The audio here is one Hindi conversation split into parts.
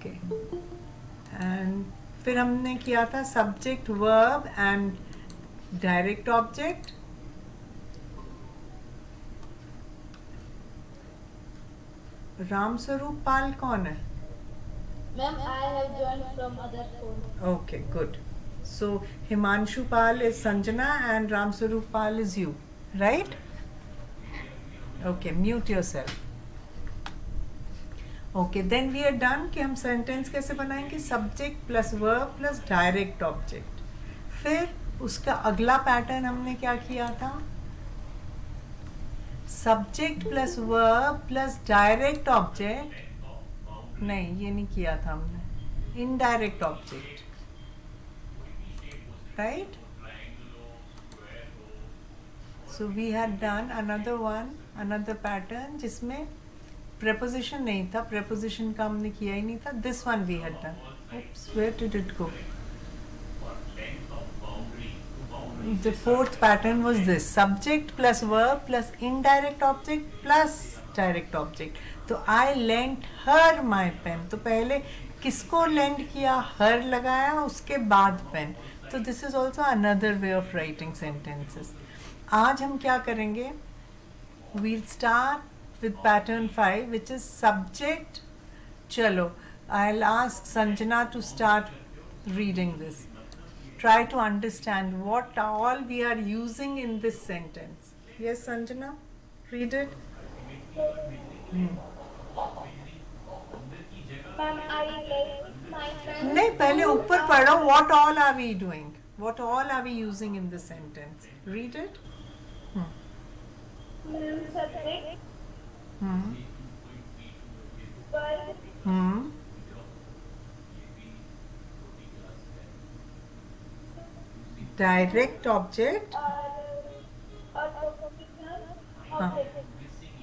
ओके एंड फिर हमने किया था subject verb and direct object. Ram Swaroop पाल कौन है? Ma'am, I have joined from other phone. Okay, good. So Himanshu Pal is Sanjana and Ram Swarup Pal is you, right? Okay, mute yourself. Okay, then we are done कि हम सेंटेंस कैसे बनाएंगे. Subject plus verb plus direct object. फिर उसका अगला पैटर्न हमने क्या किया था? Subject plus verb plus direct object. नहीं, ये नहीं किया था हमने. Indirect object, right? So we had done another pattern जिसमें preposition नहीं था. preposition का हमने किया ही नहीं था. This one we had done. Oops, where did it go? The fourth pattern was this: subject plus verb plus indirect object plus direct object. तो I lent her my pen. तो पहले किसको lend किया? her लगाया, उसके बाद pen. तो this is also another way of writing sentences. आज हम क्या करेंगे? We'll start with pattern 5, which is subject. चलो, I'll ask Sanjana to start reading this. Try to understand what all we are using in this sentence. Yes, Sanjana, read it. Ma'am, I left my pen. नहीं, पहले ऊपर पढ़ो. What all are we doing? What all are we using in this sentence? Read it. Ma'am, subject, Hmm. verb, Hmm. Direct object. or propositional हाँ. object.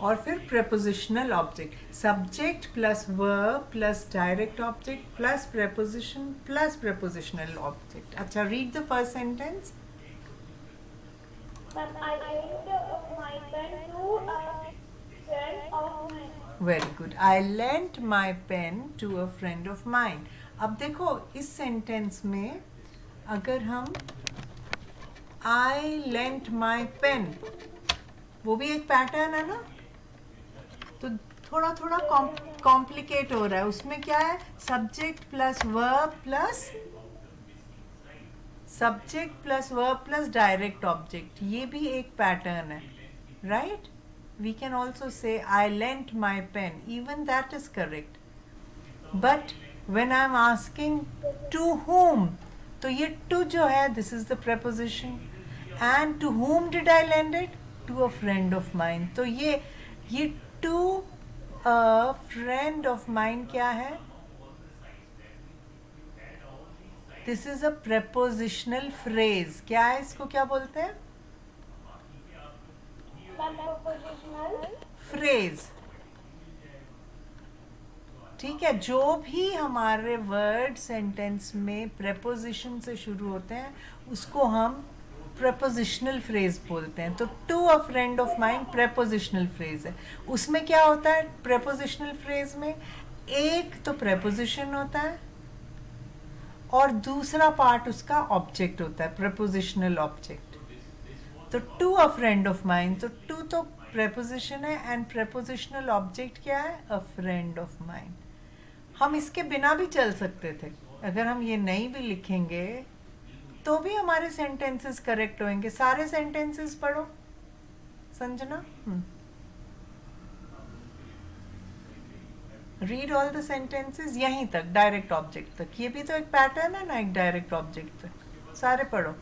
और फिर prepositional object. Subject plus verb plus direct object plus preposition plus prepositional object. अच्छा, read the first sentence. Ma'am, I lent my pen to a friend of mine. Very good. I lent my pen to a friend of mine. अब देखो इस sentence में अगर हम I lent my pen, वो भी एक पैटर्न है ना. तो थोड़ा थोड़ा कॉम्प्लिकेट हो रहा है. उसमें क्या है? Subject plus verb plus direct object. ये भी एक पैटर्न है, right? We can also say I lent my pen. Even that is correct. But when I am asking to whom, तो ये टू जो है, this is the preposition. And to whom did I lend it? To a friend of mine. तो ये to a friend of mine क्या है? This is a prepositional phrase. क्या है? इसको क्या बोलते हैं? Ma'am, propositional phrase. ठीक है. जो भी हमारे वर्ड सेंटेंस में preposition से शुरू होते हैं उसको हम prepositional phrase बोलते हैं. तो to a friend of mine prepositional phrase है. उसमें क्या होता है prepositional phrase में? एक तो preposition होता है और दूसरा पार्ट उसका ऑब्जेक्ट होता है, prepositional ऑब्जेक्ट. तो to a friend of mine, तो टू तो preposition है एंड prepositional ऑब्जेक्ट क्या है? A friend of mine. हम इसके बिना भी चल सकते थे. अगर हम ये नहीं भी लिखेंगे तो भी हमारे सेंटेंसेस करेक्ट होंगे. सारे सेंटेंसेस पढ़ो Sanjana. Read all the sentences यहीं तक, डायरेक्ट ऑब्जेक्ट तक. ये भी तो एक पैटर्न है ना, एक डायरेक्ट ऑब्जेक्ट तक. सारे पढ़ो.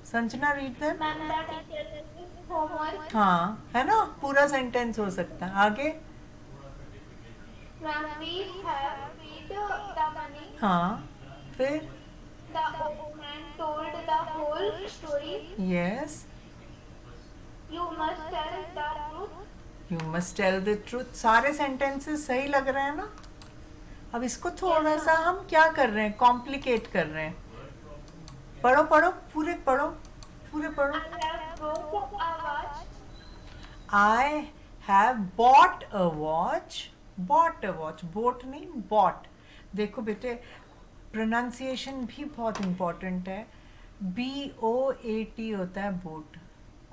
Sanjana, read them. Ma'am, the teacher is homework. हाँ, है ना, पूरा सेंटेंस हो सकता है. आगे. Ma'am, we have paid the money. हाँ, फिर. The old man told the whole story. Yes. You must tell the truth. You must tell the truth. सारे सेंटेंसेस सही लग रहे हैं ना? अब इसको थोड़ा सा हम क्या कर रहे हैं? कॉम्प्लिकेट कर रहे हैं. पढ़ो पढ़ो, पूरे पढ़ो, पूरे पढ़ो. I have bought a watch. I have bought a watch. Bought a watch. Bought नहीं, bought. देखो बेटे, प्रोनाउंसिएशन भी बहुत इम्पोर्टेंट है. BOAT होता है बोट,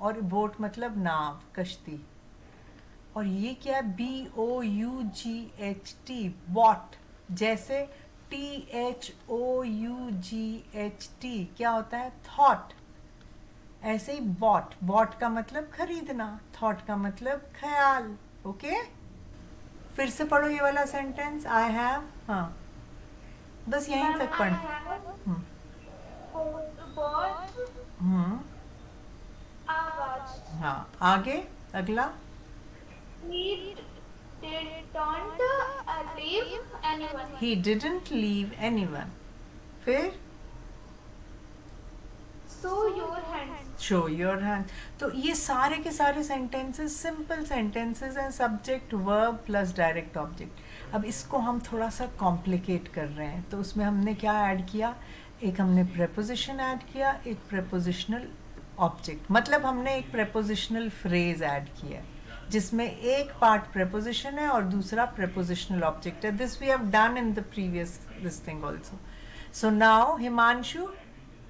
और बोट मतलब नाव, कश्ती. और ये क्या है? BOUGHT, bot. जैसे THOUGHT क्या होता है? थॉट. ऐसे ही बॉट, बॉट का मतलब खरीदना, थॉट का मतलब ख्याल. ओके, फिर से पढ़ो ये वाला सेंटेंस. आई हैव, हाँ बस यहीं Ma'am, तक I पढ़. have hmm bought hmm, a watch. हाँ आगे अगला. He didn't leave anyone. He didn't leave anyone. फिर Show your hands. Show your hand. तो ये सारे के सारे सेंटेंसेस सिंपल सेंटेंसेस हैं, subject verb plus direct object. अब इसको हम थोड़ा सा कॉम्प्लिकेट कर रहे हैं, तो उसमें हमने क्या ऐड किया? एक हमने प्रेपोजिशन ऐड किया, एक प्रेपोजिशनल ऑब्जेक्ट. मतलब हमने एक प्रेपोजिशनल फ्रेज ऐड किया है जिसमें एक पार्ट प्रेपोजिशन है और दूसरा प्रेपोजिशनल ऑब्जेक्ट है. This we have done in the previous this thing also. So now Himanshu,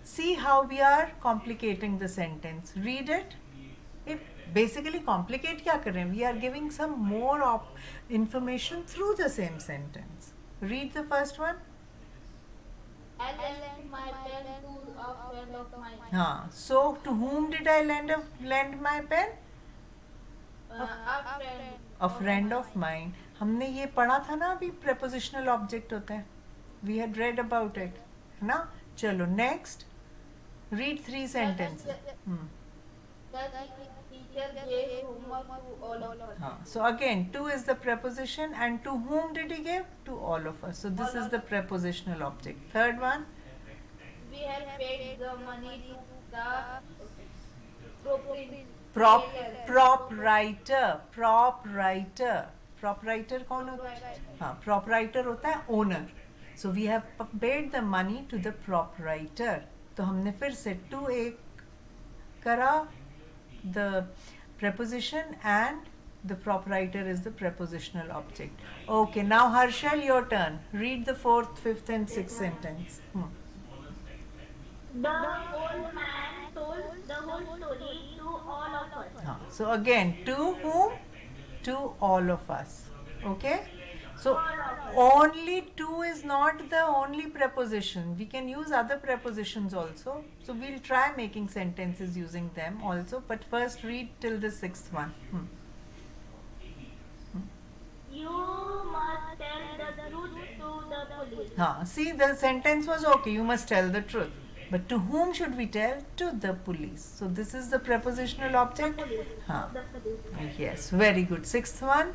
see how we are complicating the sentence. Read it. It basically complicate क्या कर रहे हैं? We are giving some more information through the same sentence. Read the first one. I lent my pen to a friend of mine. हाँ, so to whom did I lend my pen? A friend. A friend of mine. हमने ये पढ़ा था ना अभी, prepositional object होता है. We had read about it, है ना? चलो next. Read 3 sentences. The teacher gave homework to all of us. हाँ, so again 2 is the preposition, and to whom did he give? To all of us. So this is the prepositional object. Third one. We have paid the money to the proprietor. Proprietor. Proprietor कौन होता है? हाँ, proprietor होता है owner. So we have paid the money to the proprietor. तो हमने फिर से to एक करा, the preposition, and the proprietor is the prepositional object. Okay, now Harshal, your turn. Read the 4th, 5th and 6th sentence. The old man told the whole story to all of us. हाँ, so again to whom? To all of us. Okay, so only to is not the only preposition. We can use other prepositions also. So we'll try making sentences using them also. But first read till the 6th one. You must tell the truth to the police. हाँ, see the sentence was okay. You must tell the truth. But to whom should we tell? To the police. So this is the prepositional object. हाँ, The police. yes, very good. 6th one.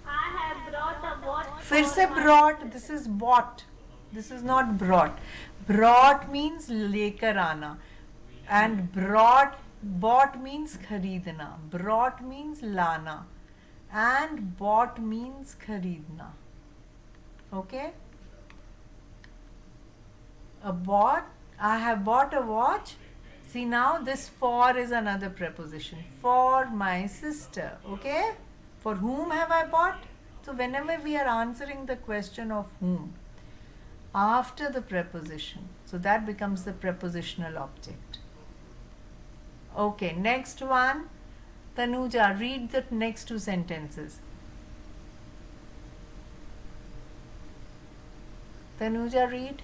I have brought a watch. फिर for से my- brought. This is bought. This is not brought. Brought means लेकर आना, and bought means खरीदना. Brought means लाना, and bought means खरीदना. Okay. I have bought a watch. See now this for is another preposition. For my sister. Okay. For whom have I bought? So whenever we are answering the question of whom, after the preposition, so that becomes the prepositional object. Okay, next one. Tanuja, read the next 2 sentences. Tanuja, read.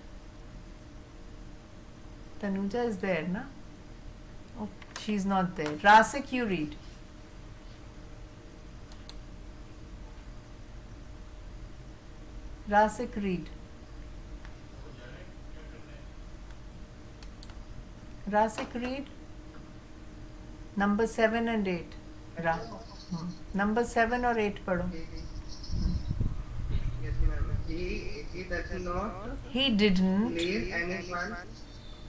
Tanuja is there, na? Oh, she's not there. Rasik, you read. Rasik, read. Rasik, read. Number 7 and 8. Number 7 or 8 पढ़ो. Yes, ma'am. He does not He didn't. leave anyone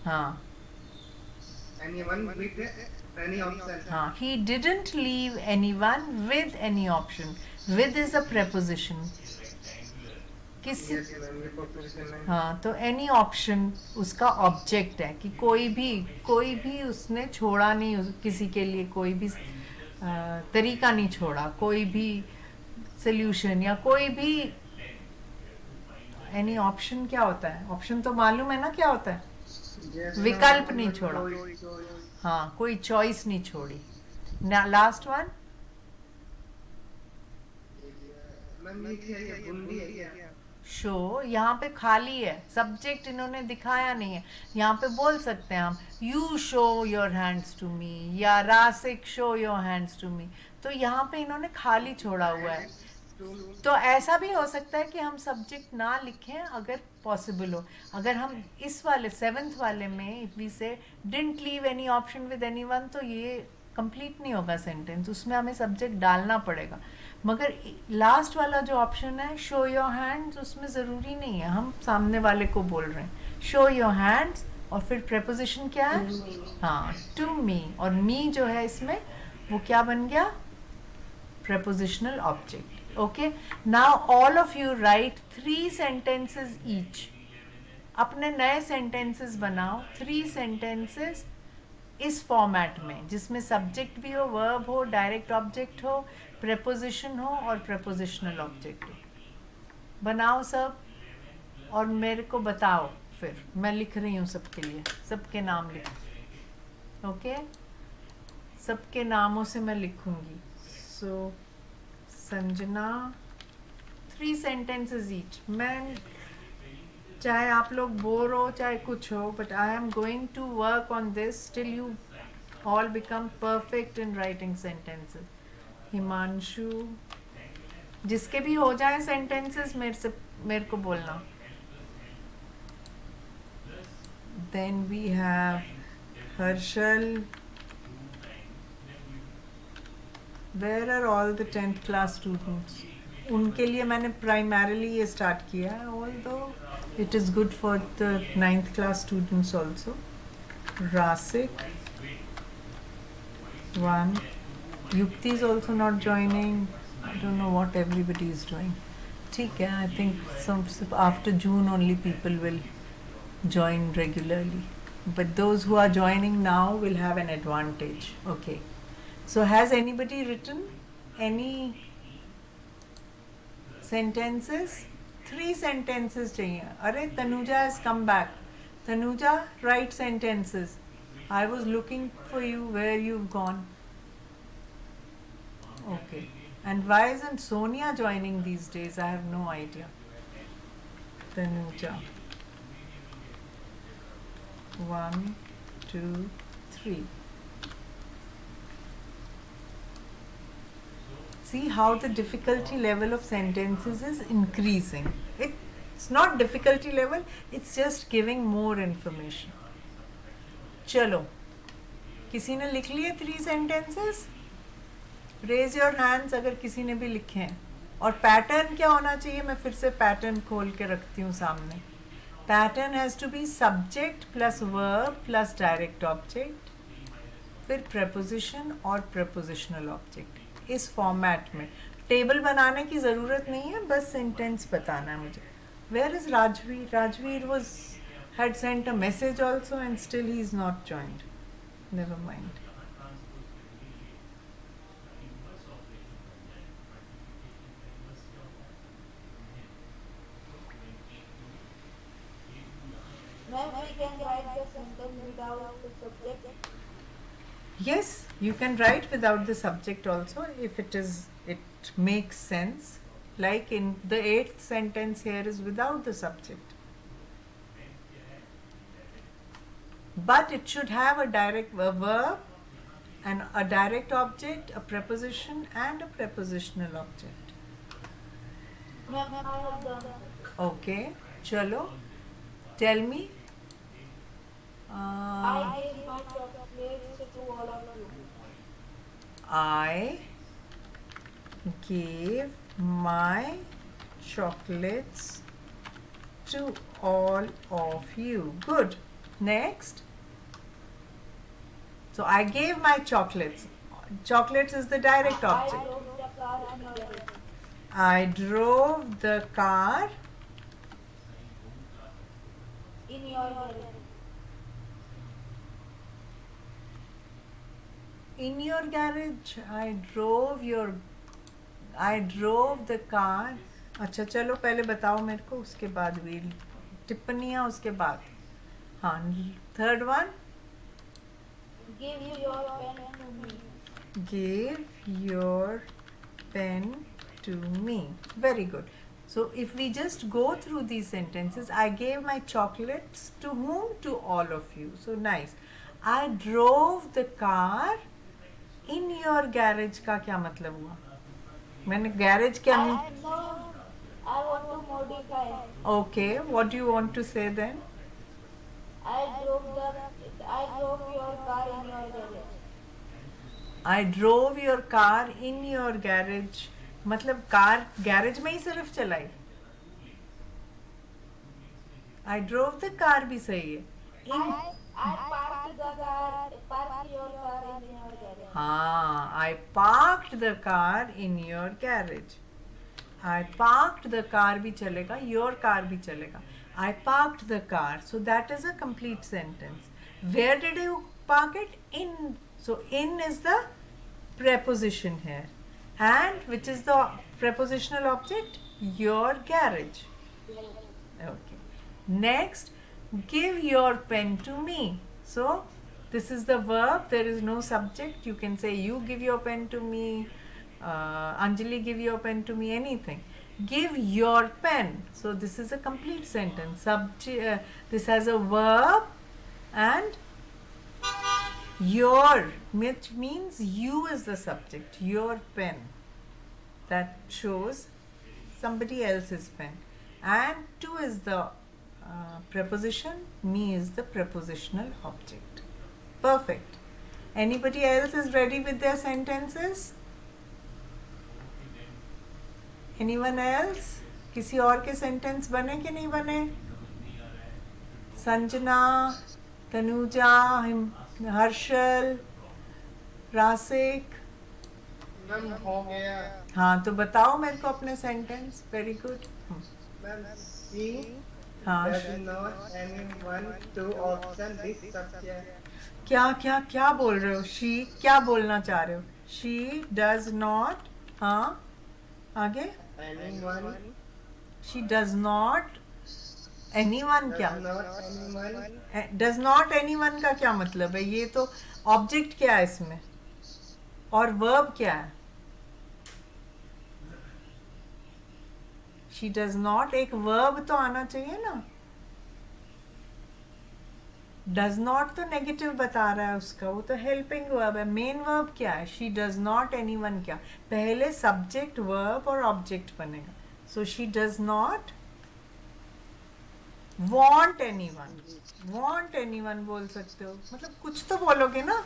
हाँ, with any option. हाँ. He didn't leave anyone with any option. With is a preposition. किसी Yes, ma'am. ये proposition है. हाँ, तो any option उसका ऑब्जेक्ट है कि कोई भी उसने छोड़ा नहीं, किसी के लिए कोई भी तरीका नहीं छोड़ा, कोई भी सल्यूशन या कोई भी एनी ऑप्शन क्या होता है? ऑप्शन तो मालूम है ना क्या होता है? Yes, विकल्प no, नहीं no छोड़ा। choice. हाँ, कोई चॉइस नहीं छोड़ी। Last one. मैम ये क्या है, बूंदी है क्या? शो, यहाँ पे खाली है, सब्जेक्ट इन्होंने दिखाया नहीं है। यहाँ पे बोल सकते हैं हम you show your hands to me, या Rasik show your hands to me. तो यहाँ पे इन्होंने खाली छोड़ा हुआ है। तो ऐसा भी हो सकता है कि हम सब्जेक्ट ना लिखें अगर पॉसिबल हो। अगर हम इस वाले 7th वाले में इफ वी से didn't leave any option with anyone, तो ये कंप्लीट नहीं होगा सेंटेंस, उसमें हमें सब्जेक्ट डालना पड़ेगा। मगर लास्ट वाला जो ऑप्शन है शो योर हैंड्स, उसमें ज़रूरी नहीं है, हम सामने वाले को बोल रहे हैं शो योर हैंड्स, और फिर प्रेपोजिशन क्या है? हाँ, टू मी। और मी जो है इसमें वो क्या बन गया? prepositional object. Okay, now all of you write 3 sentences each. अपने नए sentences बनाओ, 3 sentences इस फॉर्मेट में, जिसमें सब्जेक्ट भी हो, वर्ब हो, डायरेक्ट ऑब्जेक्ट हो, preposition हो और prepositional ऑब्जेक्ट हो। बनाओ सब और मेरे को बताओ। फिर मैं लिख रही हूँ सबके लिए, सबके नाम लिख। ओके, सबके नामों से मैं लिखूंगी। सो संजना, 3 sentences each। मैं, चाहे आप लोग बोर हो चाहे कुछ हो, but I am going to work on this till you all become perfect in writing sentences. Himanshu, जिसके भी हो जाए सेंटेंसेस मेरे को बोलना। Then we have Harshal. Where are all the 10th class students? उनके लिए मैंने primarily ये start किया है, although it is good for the 9th class students also. Rasik, 1. Yukti is also not joining. I don't know what everybody is doing. ठीक है, I think some after June only people will join regularly. But those who are joining now will have an advantage. Okay. So has anybody written any sentences? 3 sentences चाहिए। अरे Tanuja has come back. Tanuja, write sentences. I was looking for you, where you've gone. Okay. And why isn't Sonia joining these days? I have no idea. Tanuja. 1, 2, 3. See how the difficulty level of sentences is increasing. It's not difficulty level, it's just giving more information. चलो, किसी ने लिख लिए 3 sentences? Raise your hands अगर किसी ने भी लिखे हैं। और पैटर्न क्या होना चाहिए? मैं फिर से पैटर्न खोल के रखती हूँ सामने। Pattern has to be subject plus verb plus direct object, फिर preposition और prepositional object। इस फॉर्मेट में टेबल बनाने की ज़रूरत नहीं है, बस सेंटेंस बताना है मुझे। Where is Rajveer? Rajveer was had sent a message also and still he is not joined. Never mind. Ma'am, we can write the sentence without the subject. Yes, you can write without the subject also if it makes sense. Like in the 8th sentence here is without the subject. But it should have a direct verb and a direct object, a preposition and a prepositional object. Ma'am, I have done. Okay, chalo. Tell me. I gave my chocolates to all of you. I gave my chocolates to all of you. Good. Next. So I gave my chocolates. Chocolates is the direct object. I drove the car in your garage. In your garage. In your garage, I drove the car. अच्छा चलो पहले बताओ मेरे को, उसके बाद भी टिप्पणियाँ उसके बाद। हाँ, third one, Give your pen to me. give your pen to me. Very good. So if we just go through these sentences, I gave my chocolates to whom? To all of you. So nice. I drove the car in your garage का क्या मतलब हुआ? मैंने garage क्या I नहीं? no, I want to modify. Okay, what do you want to say then? I drove the I drove your car in your garage. I drove your car in your garage. मतलब कार गैरेज में ही सिर्फ चलाई. I drove the car भी सही है. In I parked your car in your garage. हाँ, I parked the car in your garage. I parked the car भी चलेगा, your car भी चलेगा. I parked the car. So that is a complete sentence. Where did you park it? In. So in is the preposition here. And which is the prepositional object? Your garage. Okay. Next, give your pen to me. So this is the verb. There is no subject. You can say you give your pen to me. Anjali, give your pen to me. Anything. Give your pen. So this is a complete sentence. This has a verb and your, which means you is the subject. Your pen. That shows somebody else's pen. And to is the preposition. Me is the prepositional object. Perfect. Anybody else is ready with their sentences? Anyone else? किसी और के सेंटेंस बने कि नहीं बने? संजना, तनुजा, हर्षल, रासिक. मैम हो गया. हाँ तो बताओ मेरे को अपने सेंटेंस. Very good. मैम सी हाँ does not anyone to option this subject. क्या क्या क्या बोल रहे हो? शी क्या बोलना चाह रहे हो? She does not. हाँ आगे. Anyone she does not. Anyone क्या? does not anyone does not anyone का क्या मतलब है? ये तो ऑब्जेक्ट क्या है इसमें और वर्ब क्या है? शी डज नॉट, एक वर्ब तो आना चाहिए ना. डज नॉट तो नेगेटिव बता रहा है उसका, वो तो हेल्पिंग वर्ब है. मेन वर्ब क्या है? शी डज नॉट एनीवन क्या? पहले सब्जेक्ट वर्ब और ऑब्जेक्ट बनेगा. So she does not want anyone. want anyone बोल सकते हो, मतलब कुछ तो बोलोगे ना.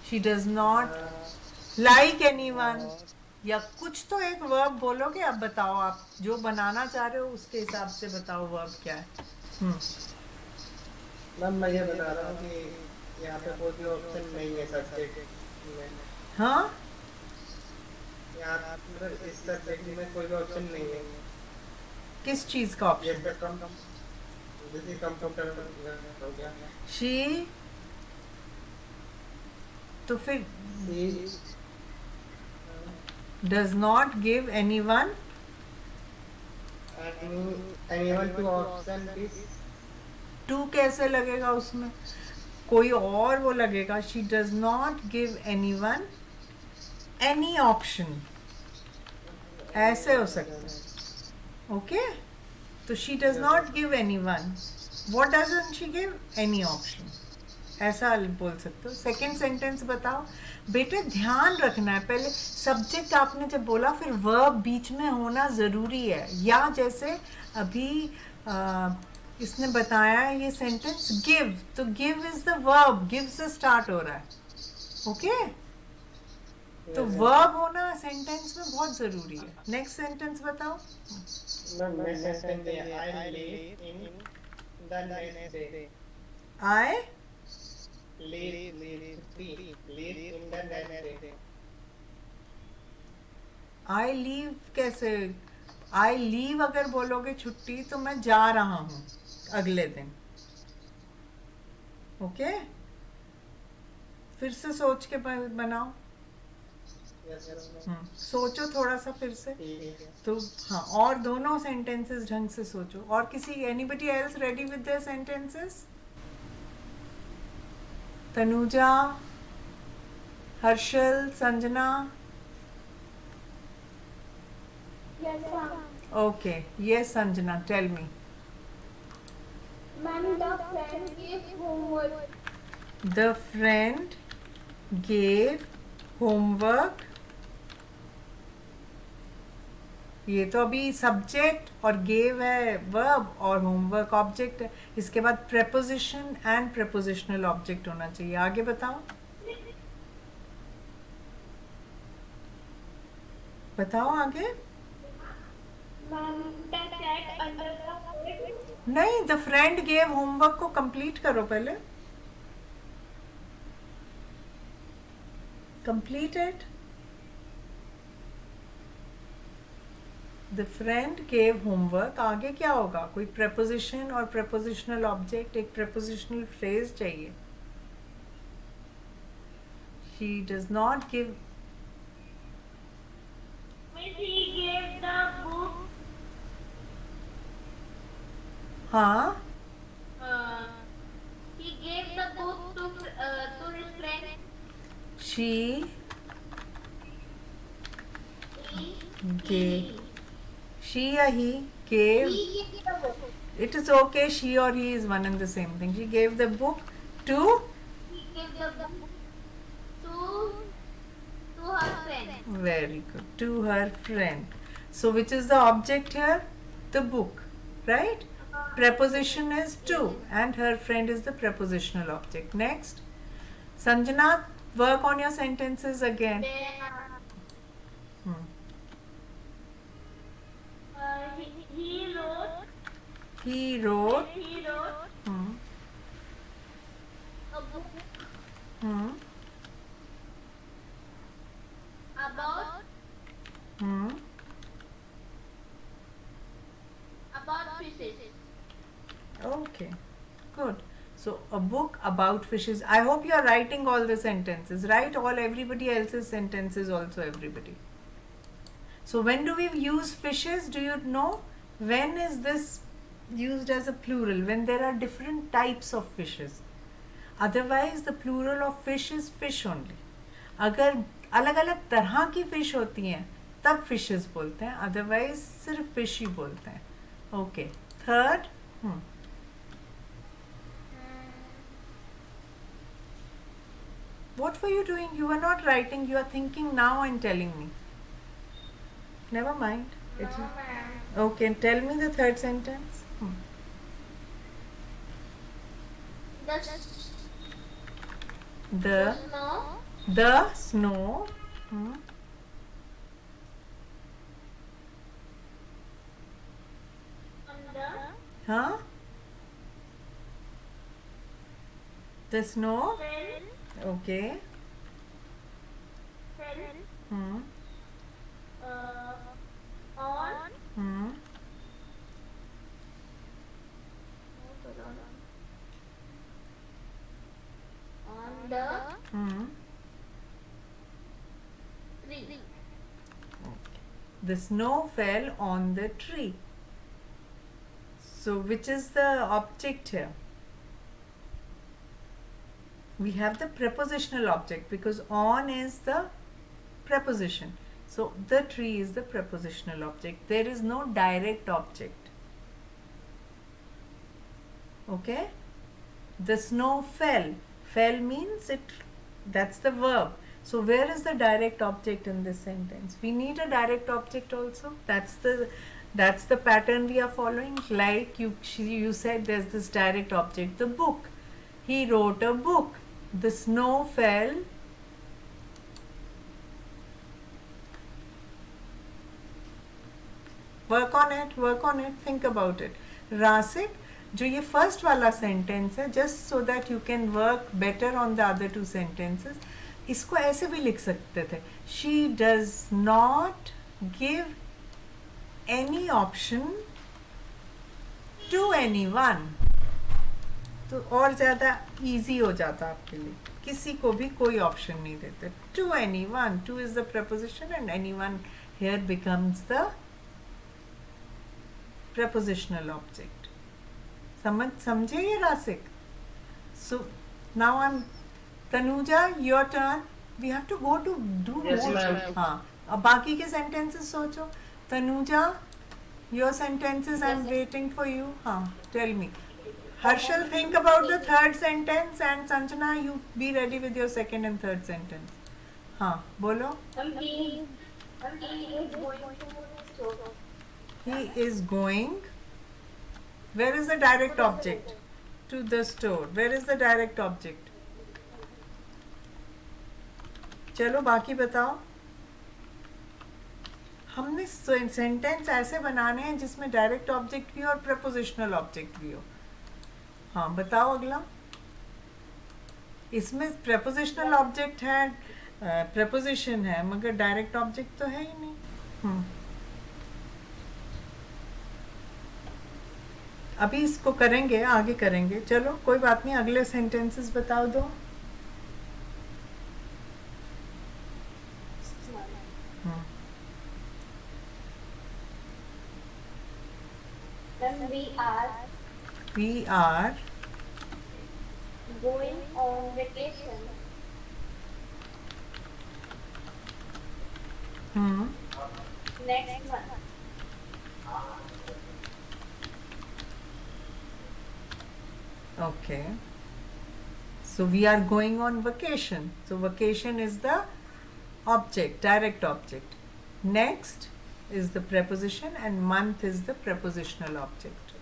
she does not like anyone या कुछ तो एक वर्ब बोलोगे. अब बताओ आप जो बनाना चाह रहे हो उसके हिसाब से बताओ वर्ब क्या है. मैम मैं ये बता रहा हूँ कि यहाँ पे कोई भी ऑप्शन नहीं है सब्जेक्ट में. हाँ यहाँ मतलब इस सब्जेक्ट में कोई भी ऑप्शन नहीं है. किस चीज का ये ऑप्शन? तो कम जैसे कंप्यूटर हो गया. she तो फिर she does not give anyone. anyone to option this. To कैसे लगेगा उसमें? कोई और वो लगेगा. She does not give anyone any option. ऐसे हो सकता है. ओके तो she does not give anyone. What doesn't she give? Any option. ऐसा बोल सकते हो. सेकंड सेंटेंस बताओ. बेटे ध्यान रखना है, पहले सब्जेक्ट आपने जब बोला फिर वर्ब बीच में होना ज़रूरी है. या जैसे अभी इसने बताया है ये सेंटेंस गिव, तो give is the verb. Give से स्टार्ट हो रहा है. ओके तो वर्ब होना सेंटेंस में बहुत ज़रूरी है. नेक्स्ट सेंटेंस बताओ. मैम नेक्स्ट सेंटेंस है I live in the next day. I live in the next day. I leave कैसे? आई लीव अगर बोलोगे छुट्टी तो मैं जा रहा हूँ अगले दिन. ओके फिर से सोच के बनाओ. सोचो थोड़ा सा फिर से। तो हाँ, और दोनों सेंटेंसेस ढंग से सोचो। और किसी anybody else ready with their sentences? Tanuja, Harshal, Sanjana? Yes, ma'am. Okay, yes, Sanjana, tell me. Ma'am, the friend gave homework. The friend gave homework. ये तो अभी सब्जेक्ट और गेव है वर्ब और होमवर्क ऑब्जेक्ट है। इसके बाद प्रेपोजिशन एंड प्रेपोजिशनल ऑब्जेक्ट होना चाहिए। आगे बताओ, बताओ आगे। Ma'am, the cat under the bed. नहीं, द फ्रेंड गेव होमवर्क को कंप्लीट करो पहले। Complete it. The friend gave homework, आगे क्या होगा? कोई प्रेपोजिशन और प्रेपोजिशनल ऑब्जेक्ट, एक प्रेपोजिशनल फ्रेज चाहिए। She does not give. Miss, he gave the book. हाँ, He gave the book to his friend. She He gave, she or he gave. he gave the book. It is okay, she or he is one and the same thing. She gave the book to. He gave the book to her friend. Very good. To her friend. So which is the object here? The book, right? Preposition is to and her friend is the prepositional object. Next, Sanjana, work on your sentences again. Hmm. He wrote. He wrote. He wrote Hmm. a book Hmm. about Hmm. fishes. Okay, good. So a book about fishes. I hope you are writing all the sentences, right? All everybody else's sentences also, everybody. So when do we use fishes? Do you know? When is this used as a plural? When there are different types of fishes. Otherwise the plural of fish is fish only. अगर अलग अलग तरह की फिश होती हैं तब फिशेस बोलते हैं, अदरवाइज सिर्फ फिश ही बोलते हैं। Okay, third. What were you doing? You were not writing, you are thinking now and telling me. Never mind. It's okay, tell me the third sentence. The The snow. Huh? The snow. Okay. Hmm. Hmm. on the Hmm. tree. The snow fell on the tree. So which is the object here? We have the prepositional object because on is the preposition. So the tree is the prepositional object. There is no direct object. Okay? The snow fell. Fell means it, that's the verb. So where is the direct object in this sentence? We need a direct object also. That's the pattern we are following. Like you said, there's this direct object, the book. He wrote a book. The snow fell. Work on it, think about it. Rasik, जो ये फर्स्ट वाला सेंटेंस है, just so that you can work better on the other two sentences, इसको ऐसे भी लिख सकते थे, she does not give any option to anyone, तो और ज़्यादा इजी हो जाता आपके लिए। किसी को भी कोई ऑप्शन नहीं देते. To anyone. To is the preposition and anyone here becomes the prepositional object. समझे ये रासिक? So now I'm Tanuja, your turn. We have to go to do Yes, more. ma'am. हाँ, अब बाकी के sentences सोचो. Tanuja, your sentences. I'm waiting for you. हाँ, tell me. Harshal, think about the third sentence, and Sanjana, you be ready with your second and third sentence. हाँ, बोलो. He is going to the store. He is going. Where is the direct object? To the store. Where is the direct object? चलो बाकी बताओ. हमने सेंटेंस ऐसे बनाने हैं जिसमें डायरेक्ट ऑब्जेक्ट भी और प्रपोजिशनल ऑब्जेक्ट भी हो. हाँ, बताओ अगला. इसमें प्रपोजिशनल ऑब्जेक्ट है, प्रपोजिशन है, मगर डायरेक्ट ऑब्जेक्ट तो है ही नहीं. अभी इसको करेंगे, आगे करेंगे. चलो कोई बात नहीं, अगले सेंटेंसेस बताओ दो. Then We are going on vacation. Next month. Okay. So we are going on vacation. So vacation is the object, direct object. Next is the preposition and month is the prepositional object.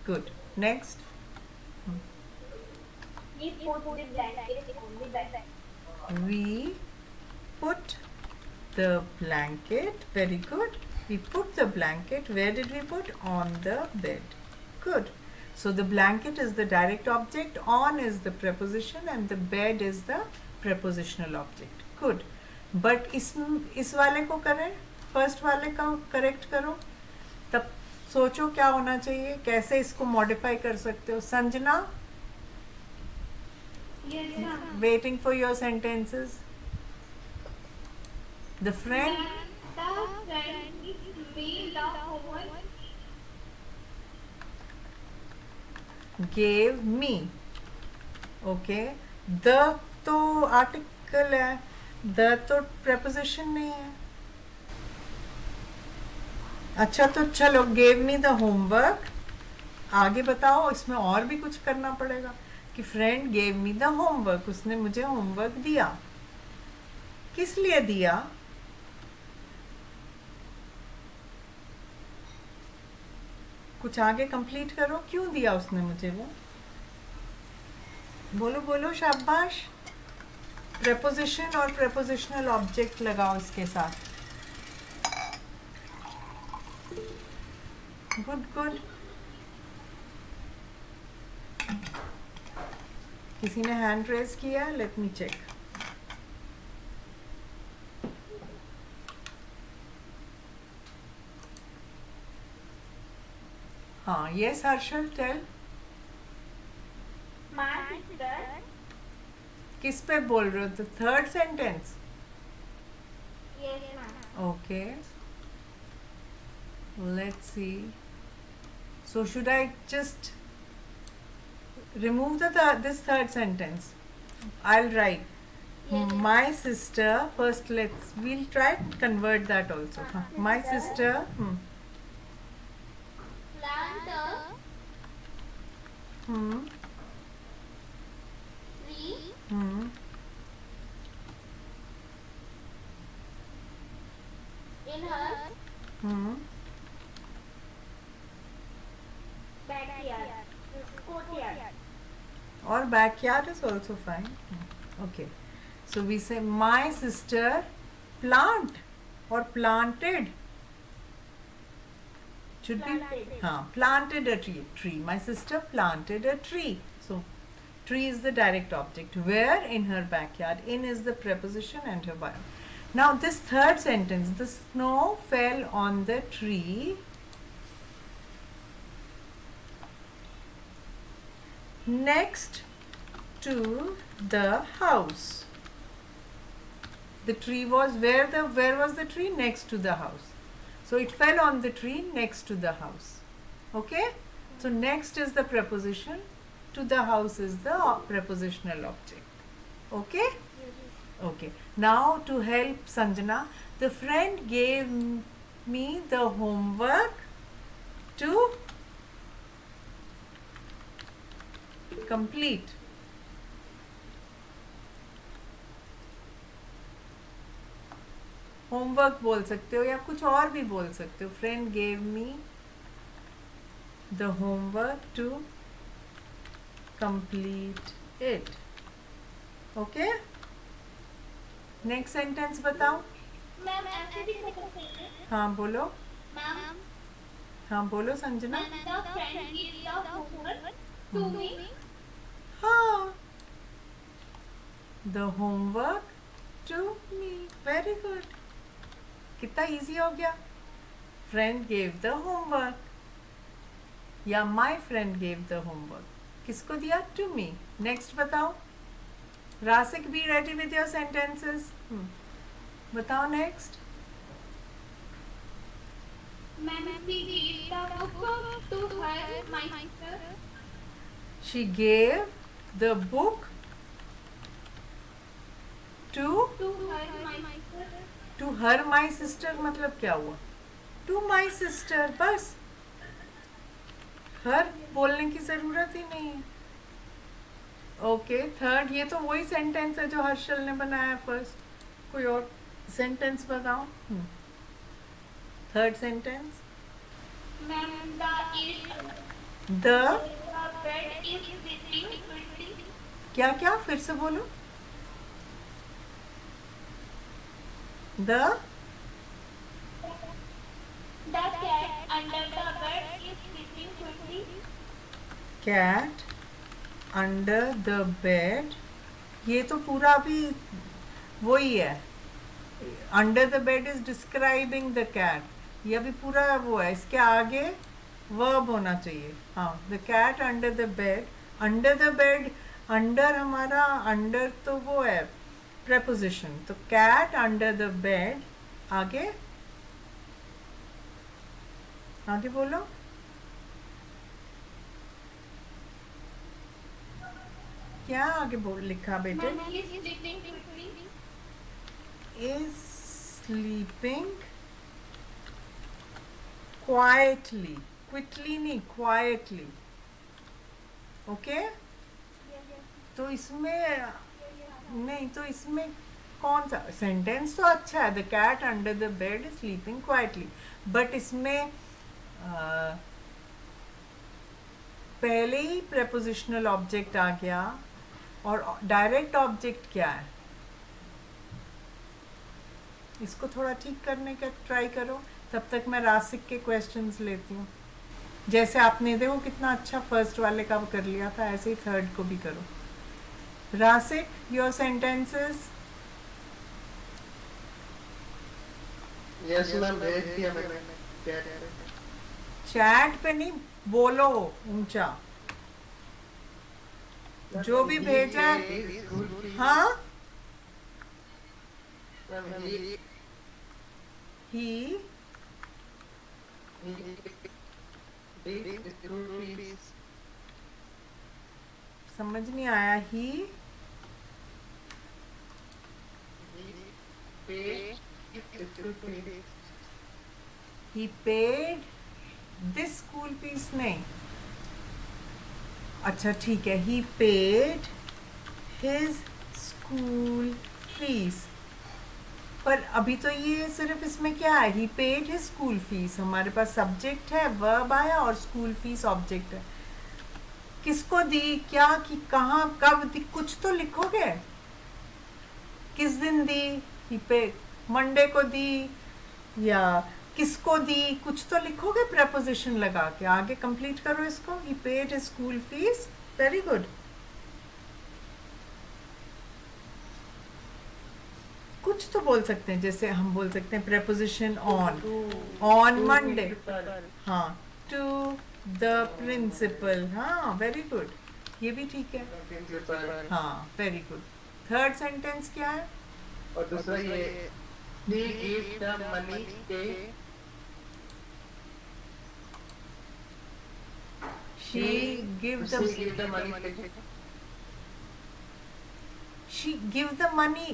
Good. Next. We put the blanket on the bed. We put the blanket. Very good. We put the blanket. Where did we put? On the bed. Good. So the blanket is the direct object, on is the preposition and the bed is the prepositional object. Good. But इस वाले को करें, फर्स्ट वाले का करेक्ट करो. तब सोचो क्या होना चाहिए, कैसे इसको मॉडिफाई कर सकते हो. Sanjana, Yes, ma'am. waiting for your sentences. The friend The friend made the homework. gave me. Okay. The तो आर्टिकल है, the तो preposition नहीं है. अच्छा तो चलो, gave me the homework. आगे बताओ, इसमें और भी कुछ करना पड़ेगा कि friend gave me the homework. उसने मुझे homework दिया. किस लिए दिया? कुछ आगे कंप्लीट करो. क्यों दिया उसने मुझे वो? बोलो बोलो, शाबाश. प्रेपोजिशन और प्रेपोजिशनल ऑब्जेक्ट लगाओ इसके साथ. Good good. किसी ने हैंड रेज किया? Let me check. हाँ, yes Harshal, tell. My sister. किस पे बोल रहे हो? The third sentence. Yes, ma'am. Okay. Let's see. So should I just remove this third sentence? I'll write. Yes. My sister. First, we'll try to convert that also. Huh. My sister. Plant a Hmm. tree Hmm. in her Hmm. backyard. Courtyard. Or backyard is also fine. Okay. So we say my sister plant or planted. Should Planted. be planted a tree. My sister planted a tree. So tree is the direct object. Where? In her backyard. In is the preposition and her verb. Now this third sentence, the snow fell on the tree. Next to the house. The tree was where was the tree? Next to the house. So it fell on the tree next to the house. Okay? So next is the preposition. To the house is the prepositional object. Okay? Okay. Now to help Sanjana, the friend gave me the homework to complete. Homework बोल सकते हो या कुछ और भी बोल सकते हो. Friend gave me the homework to complete it. Okay, next sentence बताओ. मैम ऐसे भी कर सकते हैं. हाँ बोलो. मैम हाँ बोलो Sanjana. The friend give the homework to me. हाँ, the homework to me. Very good. कितना इजी हो गया. फ्रेंड गेव द होमवर्क या my friend gave the homework. किसको दिया? To me. नेक्स्ट बताओ. Rasik, be ready with your sentences. बताओ next. Ma'am she give the book to her my sister. She gave the book to her my sister. To her my sister मतलब क्या हुआ? To my sister. बस, हर बोलने की जरूरत ही नहीं है. Okay, third. ये तो वही सेंटेंस है जो हर्षल ने बनाया फर्स्ट. कोई और सेंटेंस बताओ. Third sentence. Ma'am the bed is sitting pretty. क्या क्या फिर से बोलो. The cat under the bed is sitting pretty. cat under the bed. ये तो पूरा अभी वही है. Under the bed is describing the cat. ये अभी पूरा वो है. इसके आगे वर्ब होना चाहिए. हाँ, the cat under the bed. Under the bed, under हमारा अंडर तो वो है preposition. तो cat under the bed. आगे आगे बोलो. क्या आगे बोल लिखा बेटे? Ma'am, he is sitting pretty. Is sleeping quietly. Quickly नहीं, quietly. Okay? तो इसमें नहीं, तो इसमें कौन सा सेंटेंस तो अच्छा है. The cat under the bed is sleeping quietly. But इसमें पहले ही प्रेपोजिशनल ऑब्जेक्ट आ गया और डायरेक्ट ऑब्जेक्ट क्या है. इसको थोड़ा ठीक करने का ट्राई करो. तब तक मैं रासिक के क्वेश्चंस लेती हूँ. जैसे आपने देखो कितना अच्छा फर्स्ट वाले का कर लिया था, ऐसे ही थर्ड को भी करो. रासिक, your sentences. यस मैम, भेज दिया मैंने. चैट पे नहीं, बोलो ऊंचा. जो भी भेजा है. हाँ, ही समझ नहीं आया. ही पेड दिस स्कूल फीस. नहीं, अच्छा ठीक है. ही पेड हिज स्कूल फीस. पर अभी तो ये सिर्फ इसमें क्या है? ही पेड हिज स्कूल फीस. हमारे पास सब्जेक्ट है, वर्ब आया और स्कूल फीस ऑब्जेक्ट है. किसको दी, क्या की, कहाँ, कब दी, कुछ तो लिखोगे. किस दिन दी? ही पे मंडे को दी या किसको दी, कुछ तो लिखोगे प्रेपोजिशन लगा के. आगे कंप्लीट करो इसको. He paid his school fees. Very good. कुछ तो बोल सकते हैं. जैसे हम बोल सकते हैं प्रेपोजिशन ऑन मंडे. हाँ, टू द प्रिंसिपल. हाँ, वेरी गुड. ये भी ठीक है. प्रिंसिपल. हाँ, वेरी गुड. थर्ड सेंटेंस क्या है? और दूसरा ये he gives the money के She give the she give the money के she give the money.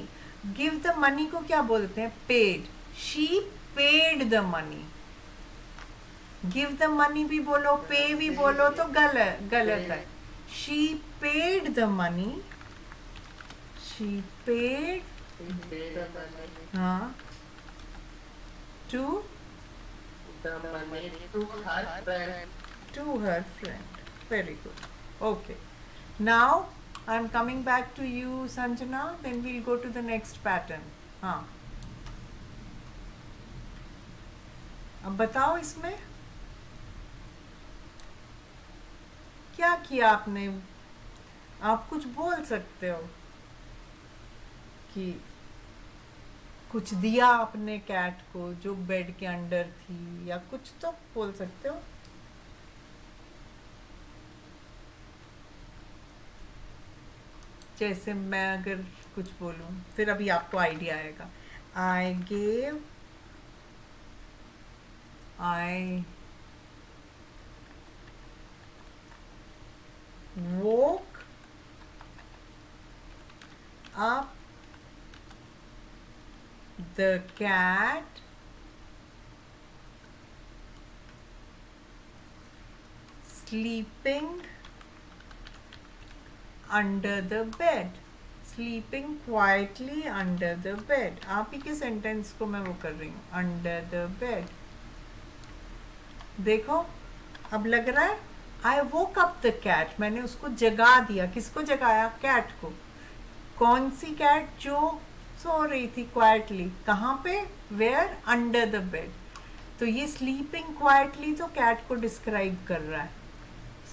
Give the money को क्या बोलते हैं? Paid. She paid the money. Give the money भी बोलो, pay भी बोलो तो गलत है. She paid the money. She paid. the money हाँ. To the money to her friend. to her friend. Very good. Okay. Now I'm coming back to you, Sanjana. Then we'll go to the next pattern. हाँ. अब बताओ इसमें क्या किया आपने. आप कुछ बोल सकते हो कि कुछ दिया आपने कैट को जो बेड के अंडर थी, या कुछ तो बोल सकते हो. जैसे मैं अगर कुछ बोलूं, फिर अभी आपको आइडिया आएगा. I woke up the cat sleeping under the bed. Sleeping quietly under the bed. आप ही के सेंटेंस को मैं वो कर रही हूँ. Under the bed. देखो अब लग रहा है I woke up the cat. मैंने उसको जगा दिया. किसको जगाया? कैट को. कौन सी कैट? जो सो रही थी क्वाइटली. कहाँ पे? वेयर? Under the bed. तो ये स्लीपिंग क्वाइटली तो कैट को डिस्क्राइब कर रहा है.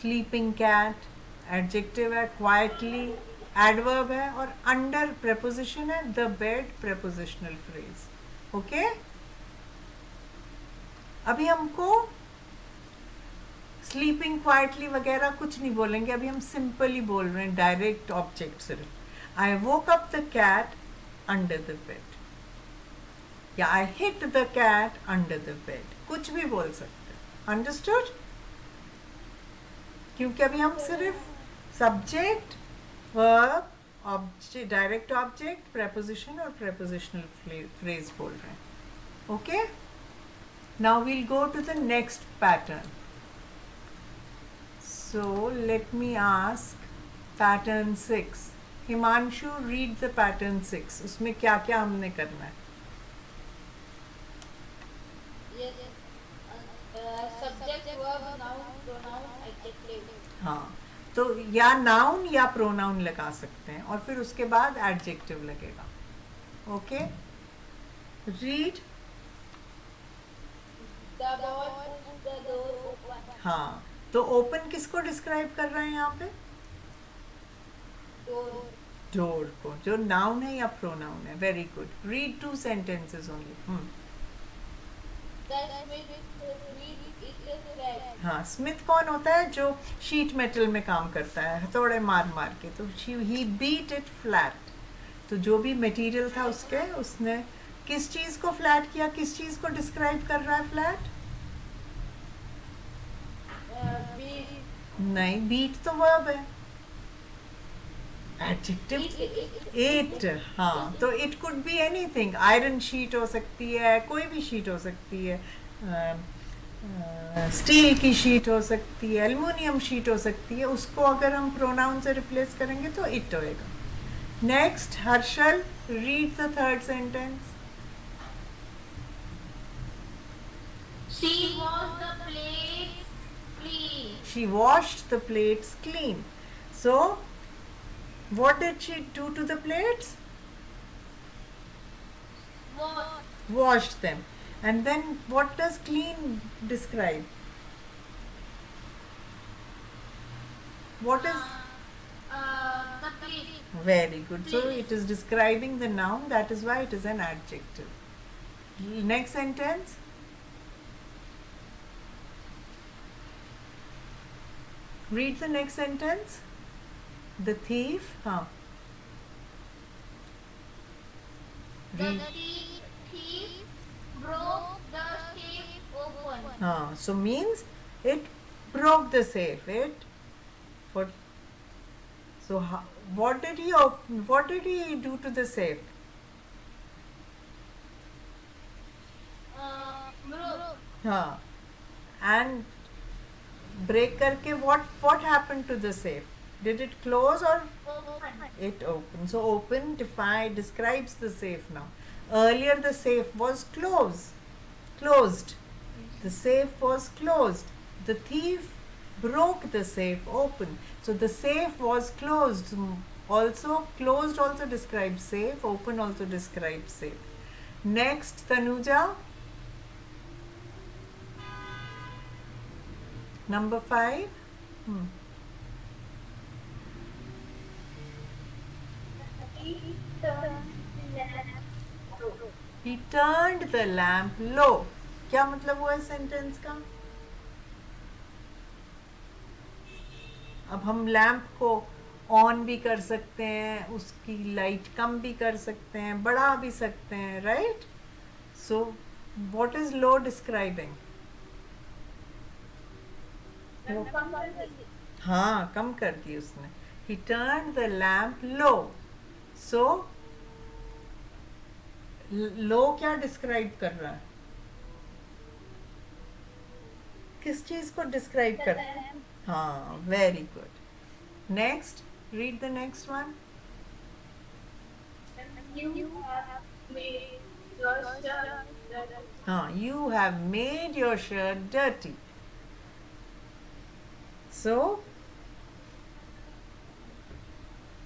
स्लीपिंग कैट एडजेक्टिव है, क्वाइटली एडवर्ब है, और अंडर प्रेपोजिशन है, the bed prepositional phrase. Okay. अभी हमको स्लीपिंग क्वाइटली वगैरह कुछ नहीं बोलेंगे. अभी हम सिंपली बोल रहे हैं, डायरेक्ट ऑब्जेक्ट सिर्फ. I woke up the cat under the bed, या I hit the cat under the bed. कुछ भी बोल सकते हैं. अंडरस्टूड? क्योंकि अभी हम सिर्फ subject, verb, object, direct object, preposition और प्रेपोजिशनल फ्रेज बोल रहे हैं. Okay. Now we'll go to the next pattern. So let me ask pattern 6. Himanshu, read the pattern 6. उसमें क्या क्या हमने करना है? Yes. Subject, verb, noun, pronoun, adjective. हाँ, तो या नाउन या प्रोनाउन लगा सकते हैं, और फिर उसके बाद एडजेक्टिव लगेगा. Okay. Read. The boy pushed the door open. हाँ, तो ओपन किसको डिस्क्राइब कर रहे हैं यहाँ पे? Door. डोर को, जो नाउन है या प्रोनाउन है. Very good. Read 2 sentences only. The smith beat it flat. हाँ, स्मिथ कौन होता है? जो शीट मेटल में काम करता है, हथौड़े मार मार के. तो ही बीट इट फ्लैट. तो जो भी मटेरियल था उसके, उसने किस चीज़ को फ्लैट किया? किस चीज़ को डिस्क्राइब कर रहा है फ्लैट? Beat. नहीं, बीट तो वर्ब है. Adjective it. हाँ, तो it could be anything. Iron sheet हो सकती है, कोई भी शीट हो सकती है, स्टील की शीट हो सकती है, एल्युमिनियम शीट हो सकती है. उसको अगर हम प्रोनाउन से रिप्लेस करेंगे तो इट होएगा. Next, Harshal, read the third sentence. She washed the plates clean. She washed the plates clean. So, what did she do to the plates? Washed them. And then what does clean describe? What is? The plate. Very good. So it is describing the noun. That is why it is an adjective. Next sentence. Read the next sentence. The thief, हाँ. The Read. thief broke the safe open. हाँ, so means it broke the safe. It for so how, what did he open? What did he do to the safe? Broke. हाँ, and break करके what happened to the safe? Did it close or Open. it opened? So open describes the safe now. Earlier the safe was closed. The safe was closed. The thief broke the safe open. So the safe was closed. Also closed also describes safe. Open also describes safe. Next, Tanuja. Number 5. He turned the lamp low. He turned the lamp low. क्या मतलब हुआ इस सेंटेंस का? अब हम लैंप को ऑन भी कर सकते हैं, उसकी लाइट कम भी कर सकते हैं, बढ़ा भी सकते हैं, right? So what is low describing? हाँ, कम कर दी उसने. He turned the lamp low. So लो क्या डिस्क्राइब कर रहा है? किस चीज को डिस्क्राइब कर रहा है? हाँ, very good. Next, read the next one. You have made your shirt dirty. हाँ, you have made your shirt dirty. So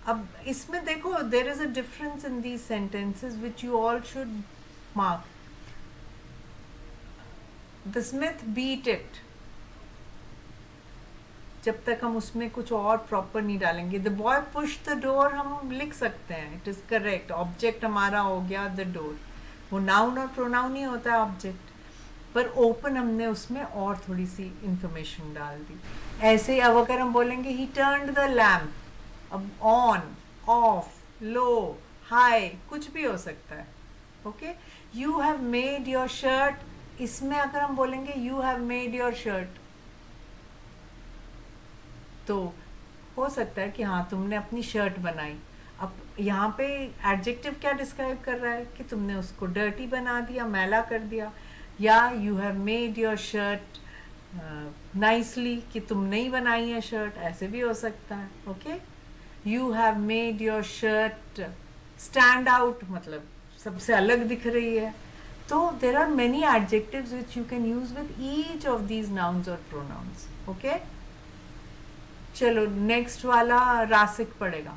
अब इसमें देखो, there is a difference in these sentences which you all should mark. The Smith beat it. जब तक हम उसमें कुछ और प्रॉपर नहीं डालेंगे. The boy push the door हम लिख सकते हैं, इट इज करेक्ट. ऑब्जेक्ट हमारा हो गया द डोर. वो नाउन और प्रोनाउन ही होता है ऑब्जेक्ट. पर ओपन हमने उसमें और थोड़ी सी इंफॉर्मेशन डाल दी. ऐसे अब अगर हम बोलेंगे ही टर्न्ड द लैम्प, अब ऑन, ऑफ, लो, हाई कुछ भी हो सकता है. Okay, you have made your shirt, इसमें अगर हम बोलेंगे you have made your shirt तो हो सकता है कि हाँ तुमने अपनी शर्ट बनाई. अब यहाँ पे एडजेक्टिव क्या डिस्क्राइब कर रहा है कि तुमने उसको डर्टी बना दिया, मैला कर दिया. या you have made your shirt nicely, कि तुमने ही बनाई है शर्ट, ऐसे भी हो सकता है. Okay, you have made your shirt stand out, मतलब सबसे अलग दिख रही है. तो there are many adjectives which you can use with each of these nouns और प्रोनाउंस. ओके, चलो नेक्स्ट वाला रासिक पड़ेगा.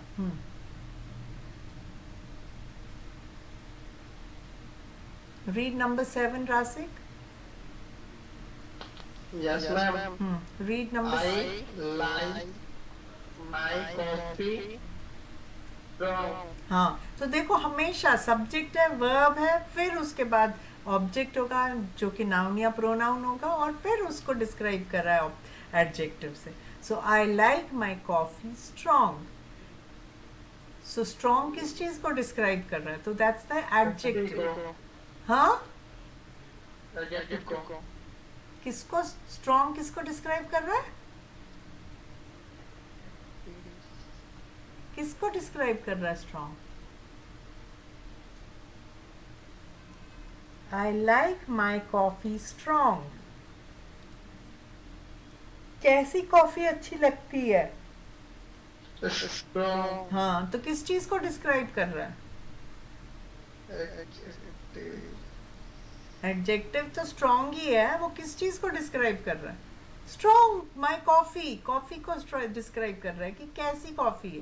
Read number 7 Rasik. Yes, ma'am. Read number I like my coffee strong. हाँ, तो देखो हमेशा सब्जेक्ट है, वर्ब है, फिर उसके बाद ऑब्जेक्ट होगा जो कि नाउन या प्रोनाउन होगा, और फिर उसको डिस्क्राइब कर रहा है एडजेक्टिव से. So I like my coffee strong. So strong किस चीज को डिस्क्राइब कर रहा है? तो दैट्स द एडजेक्टिव. हाँ, Adjective को. किसको स्ट्रॉन्ग किसको डिस्क्राइब कर रहा है? किसको डिस्क्राइब कर रहा है strong? I like my coffee strong. कैसी कॉफी अच्छी लगती है? Strong. हाँ, तो किस चीज को डिस्क्राइब कर रहा है? Adjective. एडजेक्टिव तो स्ट्रॉन्ग ही है, वो किस चीज को डिस्क्राइब कर रहा है? स्ट्रॉन्ग. माई कॉफी, कॉफी को डिस्क्राइब कर रहा है कि कैसी कॉफी है,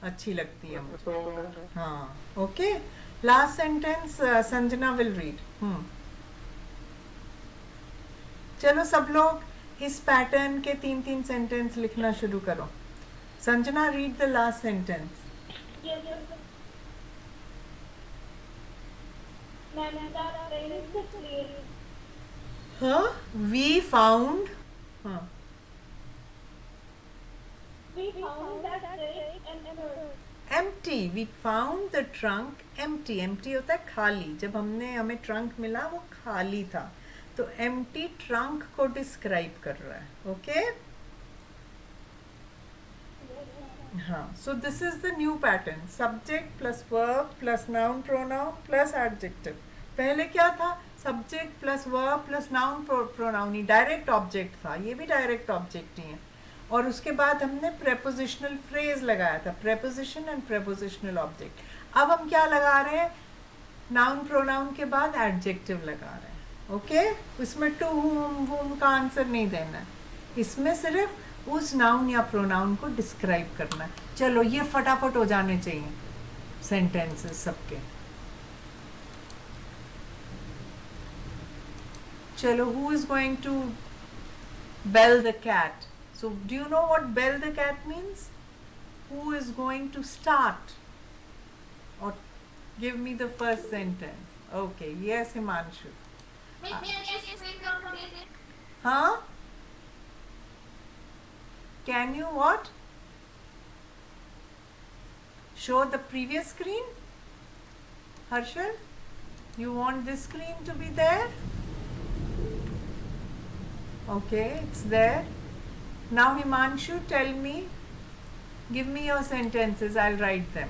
अच्छी लगती है मुझे. Strong. हाँ, okay. Last sentence Sanjana will read. चलो सब लोग इस पैटर्न के 3-3 सेंटेंस लिखना शुरू करो. Sanjana, read the last sentence. हाँ, वी फाउंड. हाँ, we found that trunk empty. empty. We found the trunk empty. Empty होता है खाली. जब हमें ट्रंक मिला वो खाली था. तो empty trunk को डिस्क्राइब कर रहा है. ओके हाँ. So this is the new pattern. Subject plus verb plus noun pronoun plus adjective. पहले क्या था? Subject plus verb plus noun pronoun ही डायरेक्ट ऑब्जेक्ट था. ये भी डायरेक्ट ऑब्जेक्ट ही है. और उसके बाद हमने प्रेपोजिशनल फ्रेज लगाया था. Preposition and prepositional object. अब हम क्या लगा रहे हैं? नाउन प्रोनाउन के बाद एडजेक्टिव लगा रहे हैं. ओके इसमें टू whom का आंसर नहीं देना है. इसमें सिर्फ उस नाउन या प्रोनाउन को डिस्क्राइब करना है. चलो ये फटाफट हो जाने चाहिए सेंटेंसेस सबके. चलो who is going to bell the cat? So do you know what bell the cat means? Who is going to start? Or give me the first sentence. Okay, yes Himanshu. Huh? Can you what? Show the previous screen? Harshal? You want this screen to be there? Okay, it's there. Now Himanshu, tell me, give me your sentences, I'll write them.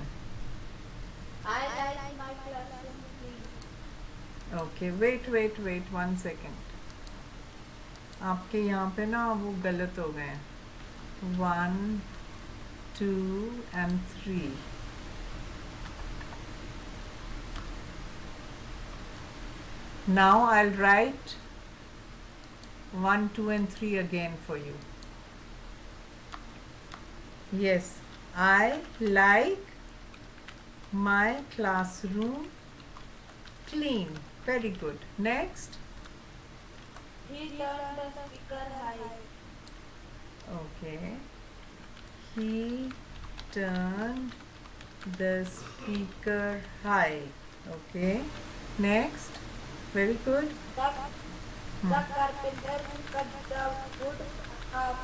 I like my classroom clean. Okay, wait 1 second. आपके यहाँ पे ना वो गलत हो गए हैं. 1, 2 and 3. Now I'll write 1, 2 and 3 again for you. Yes, I like my classroom clean. Very good. Next. He turned the speaker high. Okay. He turned the speaker high. Okay. Next. Very good. The carpenter cut the wood up.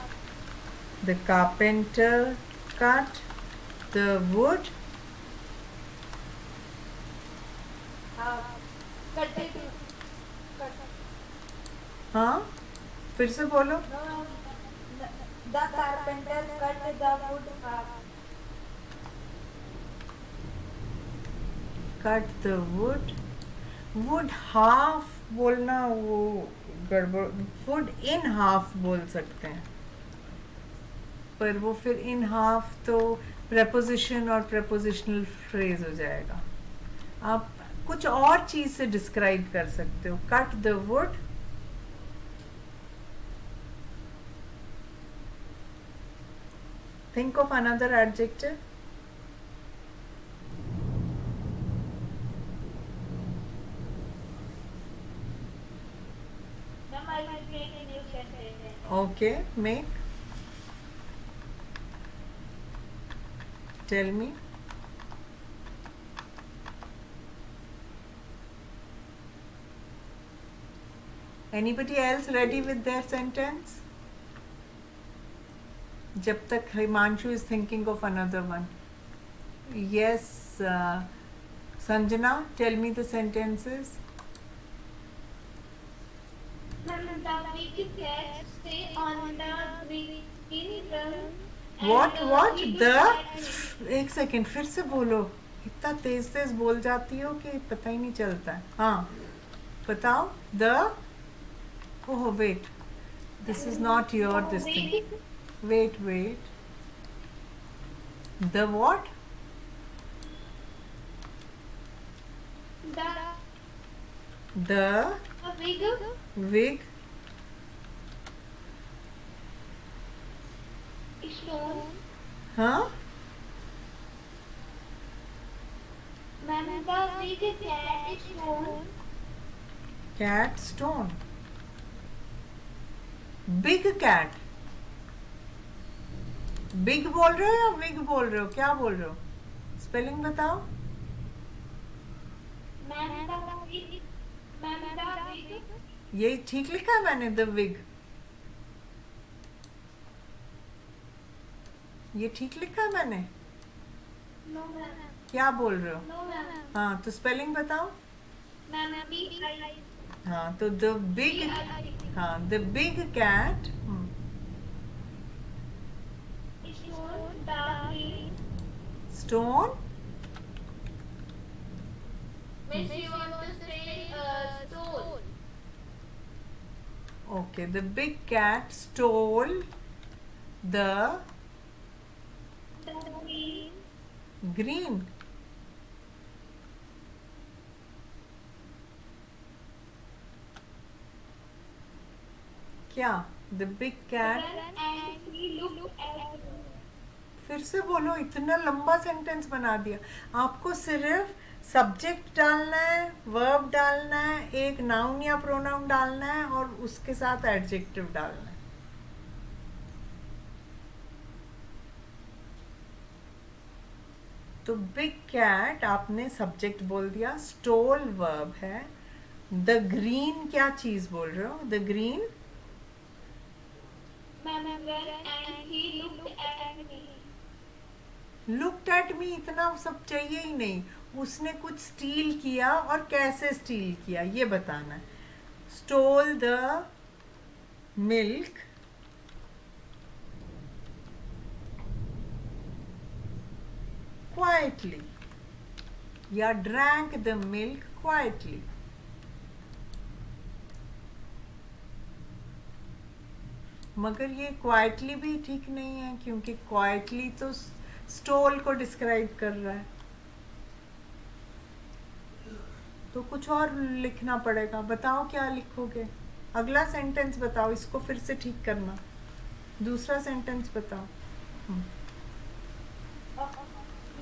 The carpenter cut the wood. Cut it. हाँ फिर से बोलो. No, the carpenter cut the wood up. Cut the wood. Wood half बोलना वो गड़बड़. wood in half बोल सकते हैं पर वो फिर in half तो preposition और prepositional phrase हो जाएगा. आप कुछ और चीज से डिस्क्राइब कर सकते हो. cut the wood. Think of another adjective. Ma'am, I will make a new sentence. Okay, make. Tell me. Anybody else ready with their sentence? जब तक Himanshu is thinking of another one. Yes, Sanjana, tell me the sentences. Ma'am, the big cat stay on the green run. What? The एक सेकेंड फिर से बोलो. इतना तेज बोल जाती हो कि पता ही नहीं चलता है. हाँ बताओ. The oh wait, this is not your this thing. Wait. The what? The wig stone. huh? Ma'am, the big cat stone. Cat stone. Big cat. Big बोल रहे हो या विग बोल रहे हो? क्या बोल रहे हो? स्पेलिंग बताओ. Ma'am, the big. ये ठीक लिखा है मैंने. The wig. ये ठीक लिखा है मैंने? No, ma'am. क्या बोल रहे हो? No, ma'am. हाँ, तो स्पेलिंग बताओ। Ma'am, B-I. हाँ, तो द बिग, B-I. हाँ, the big cat, Stone, dark green. Stone, Miss, you want to say stone. ओके, the big cat stole the The green. Green, क्या? The big cat, And he looked at me. फिर से बोलो, इतना लंबा सेंटेंस बना दिया। आपको सिर्फ सब्जेक्ट डालना है, वर्ब डालना है, एक नाउन या प्रोनाउन डालना है और उसके साथ एडजेक्टिव डालना है। तो बिग कैट आपने सब्जेक्ट बोल दिया, स्टोल वर्ब है, द ग्रीन क्या चीज बोल रहे हो? The green, Ma'am, and he looked at me. Looked at me, इतना सब चाहिए ही नहीं। उसने कुछ स्टील किया और कैसे स्टील किया ये बताना है। स्टोल द मिल्क क्वाइटली या ड्रैंक द मिल्क क्वाइटली। मगर ये क्वाइटली भी ठीक नहीं है, क्योंकि क्वाइटली तो स्टोल को डिस्क्राइब कर रहा है, तो कुछ और लिखना पड़ेगा। बताओ क्या लिखोगे? अगला सेंटेंस बताओ, इसको फिर से ठीक करना। दूसरा सेंटेंस बताओ।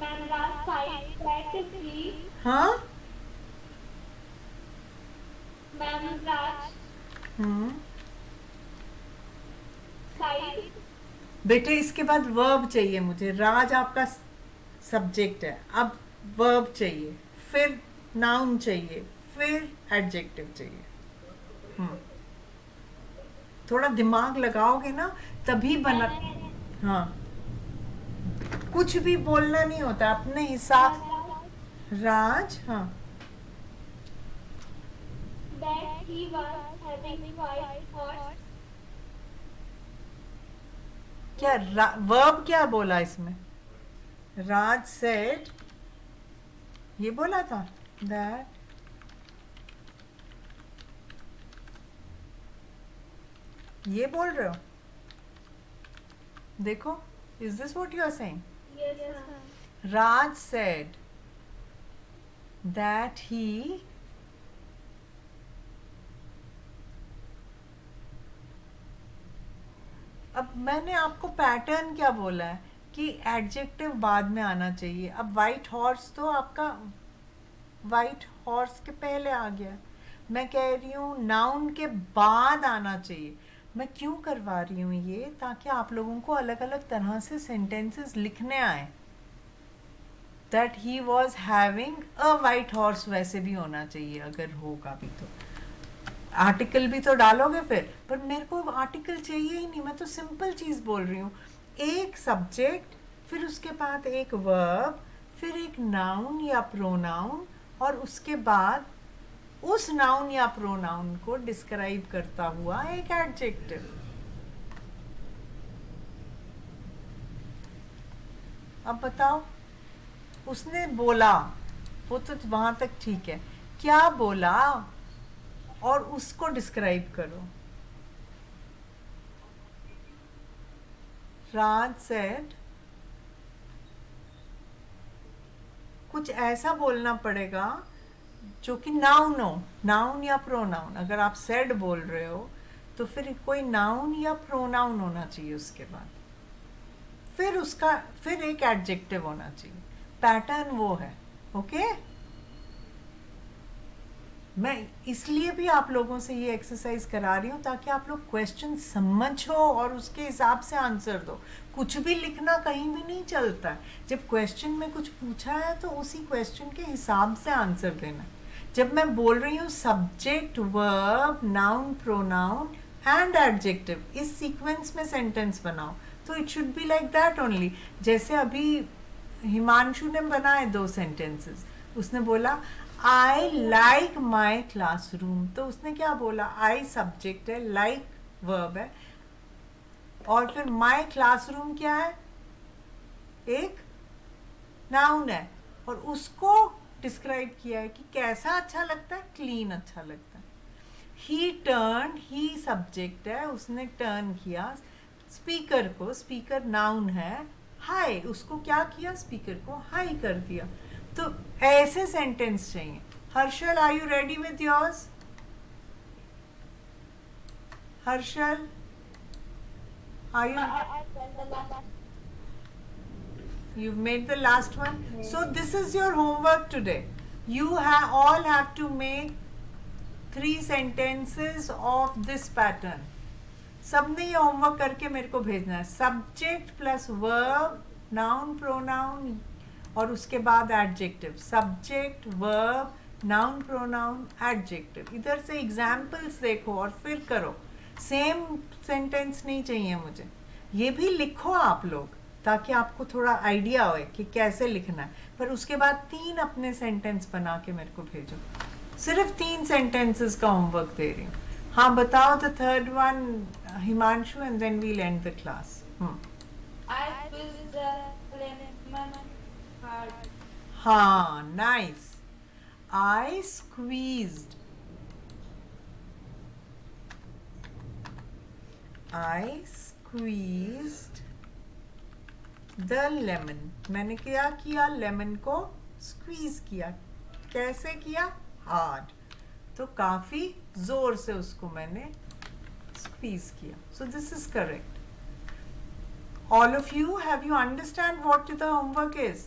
Ma'am, last side, that is he. हाँ, Ma'am, Raj, side. बेटे इसके बाद वर्ब चाहिए मुझे। राज आपका सब्जेक्ट है, अब वर्ब चाहिए, फिर नाउन चाहिए, फिर एडजेक्टिव चाहिए। थोड़ा दिमाग लगाओगे ना तभी बना। हाँ, कुछ भी बोलना नहीं होता, अपने हिसाब। राज, हाँ, That he was having white horse. क्या वर्ब क्या बोला इसमें? राज सेड, ये बोला था दैट, ये बोल रहे हो? देखो, is this what you are saying? Yes, ma'am. Raj said that he अब मैंने आपको पैटर्न क्या बोला है कि एडजेक्टिव बाद में आना चाहिए। अब वाइट हॉर्स तो आपका वाइट हॉर्स के पहले आ गया। मैं कह रही हूँ नाउन के बाद आना चाहिए। मैं क्यों करवा रही हूँ ये? ताकि आप लोगों को अलग अलग तरह से सेंटेंसेस लिखने आए। That he was having a white horse वैसे भी होना चाहिए, अगर होगा भी तो। आर्टिकल भी तो डालोगे फिर, पर मेरे को आर्टिकल चाहिए ही नहीं। मैं तो सिंपल चीज़ बोल रही हूँ, एक सब्जेक्ट, फिर उसके बाद एक वर्ब, फिर एक नाउन या प्रोनाउन, और उसके बाद उस नाउन या प्रोनाउन को डिस्क्राइब करता हुआ एक एडजेक्टिव। अब बताओ, उसने बोला, वो तो वहां तक ठीक है, क्या बोला और उसको डिस्क्राइब करो। राज सेड, कुछ ऐसा बोलना पड़ेगा जो कि नाउन हो, नाउन या प्रोनाउन। अगर आप सेड बोल रहे हो तो फिर कोई नाउन या प्रोनाउन होना चाहिए उसके बाद, फिर एक एडजेक्टिव होना चाहिए। पैटर्न वो है। ओके, मैं इसलिए भी आप लोगों से ये एक्सरसाइज करा रही हूँ ताकि आप लोग क्वेश्चन समझो और उसके हिसाब से आंसर दो। कुछ भी लिखना कहीं भी नहीं चलता है। जब क्वेश्चन में कुछ पूछा है तो उसी क्वेश्चन के हिसाब से आंसर देना। जब मैं बोल रही हूँ subject, verb, noun, pronoun and adjective, इस सीक्वेंस में सेंटेंस बनाओ, तो it should be like that only. जैसे अभी हिमांशु ने बनाए 2 सेंटेंसेस. उसने बोला आई लाइक माई क्लासरूम. तो उसने क्या बोला, आई सब्जेक्ट है, लाइक वर्ब है, और फिर माई क्लासरूम क्या है, एक नाउन है, और उसको डिस्क्राइब किया है कि कैसा अच्छा लगता है, क्लीन अच्छा लगता है. ही टर्न, ही सब्जेक्ट है, उसने टर्न किया स्पीकर को, स्पीकर नाउन है, हाय, उसको क्या किया, स्पीकर को हाय कर दिया. तो ऐसे सेंटेंस चाहिए. Harshal, are you ready with yours? Harshal, are you? You've made the last one. So this is your homework today. You all have to make 3 sentences of this pattern. सबने ये होमवर्क करके मेरे को भेजना है. Subject plus verb, noun pronoun, और उसके बाद adjective. Subject, verb, noun pronoun, adjective. इधर से एग्जाम्पल्स देखो और फिर करो. सेम सेंटेंस नहीं चाहिए मुझे. ये भी लिखो आप लोग, ताकि आपको थोड़ा आइडिया हो कि कैसे लिखना है. पर उसके बाद 3 अपने सेंटेंस बना के मेरे को भेजो. सिर्फ 3 सेंटेंसेस का होमवर्क दे रही हूँ. हाँ, बताओ the third one, Himanshu, and then we'll end the class. I squeezed the lemon hard. हाँ, nice. I squeezed. I squeezed the lemon. मैंने क्या किया, लेमन को स्क्वीज किया. कैसे किया, हार्ड. तो काफी जोर से उसको मैंने स्क्वीज किया. सो this is correct. All of you, have you understand what the homework is?